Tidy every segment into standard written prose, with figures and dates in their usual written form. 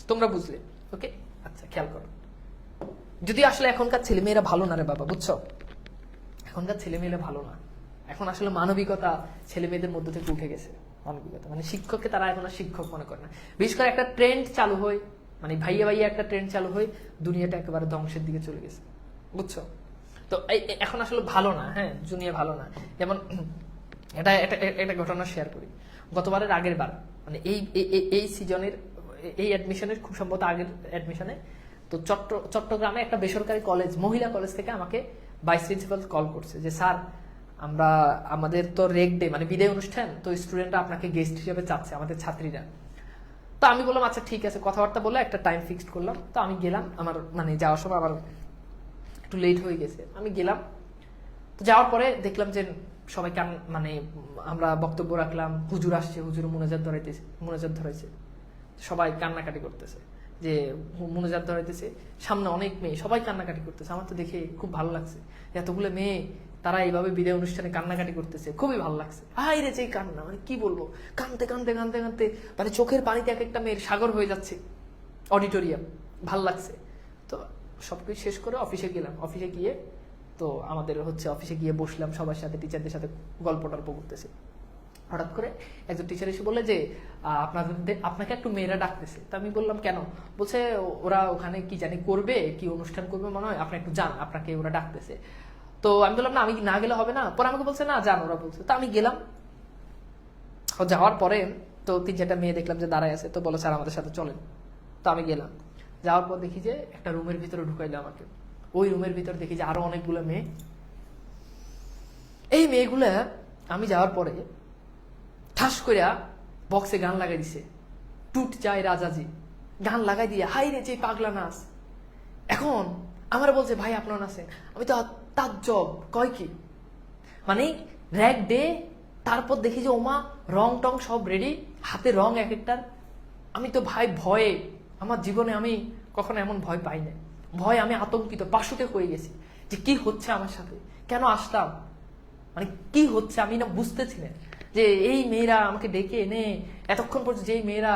তোমরা বুঝলে? ওকে, আচ্ছা খেয়াল করো, যদি আসলে এখনকার ছেলেমেয়েরা ভালো না রে বাবা, বুঝছো? এখনকার ছেলেমেয়েরা ভালো না। এখন আসলে মানবিকতা ছেলে মেয়েদের মধ্যে থেকে উঠে গেছে। মানবিকতা মানে শিক্ষককে তারা এখন আর শিক্ষক মনে করে না। বিশেষ করে একটা ট্রেন্ড চালু হয়, মানে ভাইয়া ভাইয়া একটা ট্রেন্ড চালু হয়, দুনিয়াটা একেবারে ধ্বংসের দিকে চলে গেছে, বুঝছো? তো এখন আসলে ভালো না, হ্যাঁ, দুনিয়া ভালো না। যেমন এটা একটা ঘটনা শেয়ার করি। গতবারের আগের বার, মানে এই সিজনের, এই অ্যাডমিশনের খুব সম্ভবত আগের অ্যাডমিশনে, তো চট্টগ্রামে একটা বেসরকারি কলেজ, মহিলা কলেজ থেকে আমাকে ভাইস প্রিন্সিপাল কল করছে যে স্যার, আমাদের তো রেক ডে মানে বিদায় অনুষ্ঠান, তো স্টুডেন্টরা আপনাকে গেস্ট হিসেবে চাচ্ছে, আমাদের ছাত্রীরা। তো আমি বললাম আচ্ছা ঠিক আছে, কথাবার্তা বলে একটা টাইম ফিক্সড করলাম। তো আমি গেলাম, আমার মানে যাওয়ার সময় আবার একটু লেট হয়ে গেছে, আমি গেলাম। তো যাওয়ার পরে দেখলাম যে সবাই মানে আমরা বক্তব্য রাখলাম, হুজুর আসছে, হুজুর মুনাজাত ধরাইছে, সবাই কান্নাকাটি করতেছে, যে মুনাজাত ধরাইতেছে, সামনে অনেক মেয়ে, সবাই কান্নাকাটি করতেছে। আমার তো দেখে খুব ভালো লাগছে, এতগুলো মেয়ে তারা এইভাবে বিদায় অনুষ্ঠানে কান্নাকাটি করতেছে, খুবই ভালো লাগছে। হাই রে, যে কান্না, মানে কি বলবো, কানতে কানতে কানতে কানতে মানে চোখের পানিতে এক একটা মেয়ের সাগর হয়ে যাচ্ছে অডিটোরিয়াম, ভাল লাগছে। তো সবকিছু শেষ করে অফিসে গেলাম। অফিসে গিয়ে তো আমাদের অফিসে গিয়ে বসলাম, সবার সাথে টিচারদের সাথে গল্প টল্প করতেছি। হঠাৎ করে একজন টিচার এসে বলে যে আপনাকে একটু মেয়েরা ডাকতেছে। তো আমি বললাম কেন? বলছে ওরা ওখানে কি জানি করবে, কি অনুষ্ঠান করবে মনে হয়, আপনি একটু যান, আপনাকে ওরা ডাকতেছে। তো আমি বললাম না, আমি না গেলে হবে না? পরে আমাকে বলছে না যান, ওরা বলছে। তো আমি গেলাম। যাওয়ার পরে তো 3-4টা মেয়ে দেখলাম যে দাঁড়ায় আছে, তো বলো স্যার আমাদের সাথে চলেন। তো আমি গেলাম। যাওয়ার পর দেখি যে একটা রুমের ভিতরে ঢুকাইলো আমাকে। ওই রুমের ভিতরে দেখি যে আরো অনেকগুলো মেয়ে। এই মেয়েগুলা আমি যাওয়ার পরে ঠাস করিয়া বক্সে গান লাগাই দিছে, টুট যায় রাজাজি গান লাগাই দিয়ে হাই রে যে পাগলা নাচ। এখন আমার বলছে ভাই আপনার নাচেন। আমি তো তাজ্জব, কয় কি মানে র্যাক ডে, তারপর দেখি যে ওমা রং টং সব রেডি, হাতে রং এক একটার। আমি তো ভাই ভয়ে, আমার জীবনে আমি কখনো এমন ভয় পাই না। ভয় আমি আতঙ্কিত, পাশুতে হয়ে গেছি যে কি হচ্ছে আমার সাথে, কেন আসলাম, মানে কি হচ্ছে আমি না বুঝতেছি না। যে এই মেয়েরা আমাকে ডেকে এনে এতক্ষণ পর্যন্ত যেই মেয়েরা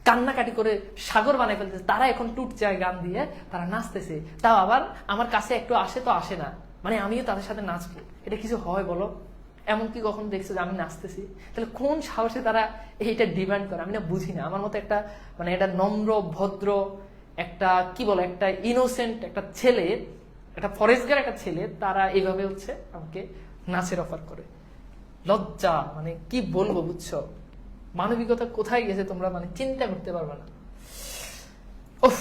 কান্নাকাটি করে সাগর বানাই ফেলতেছে, তারা এখন টুট যায় গান দিয়ে, তারা নাচতেছে, তাও আবার আমার কাছে একটু আসে তো আসে না, মানে আমিও তাদের সাথে নাচবো। এটা কিছু হয় বলো? এমনকি কখনো দেখছো যে আমি নাচতেছি? তাহলে কোন সাহসে তারা এইটা ডিমান্ড করে? আমি না বুঝি না। আমার মতো একটা মানে এটা নম্র ভদ্র একটা কি বলে একটা ইনোসেন্ট একটা ছেলে, একটা ফরেস্টগার একটা ছেলে, তারা এইভাবে আমাকে নাচের অফার করে। লজ্জা, মানে কি বলবো, বুঝছো? মানবিকতা কোথায় গেছে তোমরা মানে চিন্তা করতে পারবে না। উফ,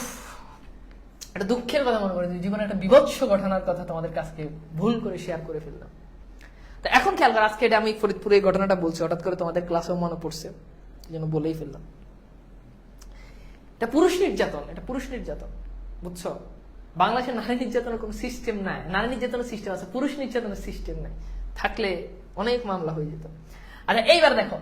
একটা দুঃখের কথা মনে করে জীবনে একটা বিভৎস ঘটনার কথা তোমাদের কাছে ভুল করে শেয়ার করে ফেললাম। তো এখন খেয়াল কর, আজকে এটা আমি ফরিদপুরে এই ঘটনাটা বলছি, হঠাৎ করে তোমাদের ক্লাসেও মনে পড়ছে, এই জন্য বলেই ফেললাম। এটা পুরুষ নির্যাতন, এটা পুরুষ নির্যাতন, বুঝছো? বাংলাদেশের নারী নির্যাতনের কোনো সিস্টেম নাই। নারী নির্যাতনের সিস্টেম আছে, পুরুষ নির্যাতনের সিস্টেম নাই। থাকলে অনেক মামলা হয়ে যেত। আচ্ছা এইবার দেখো,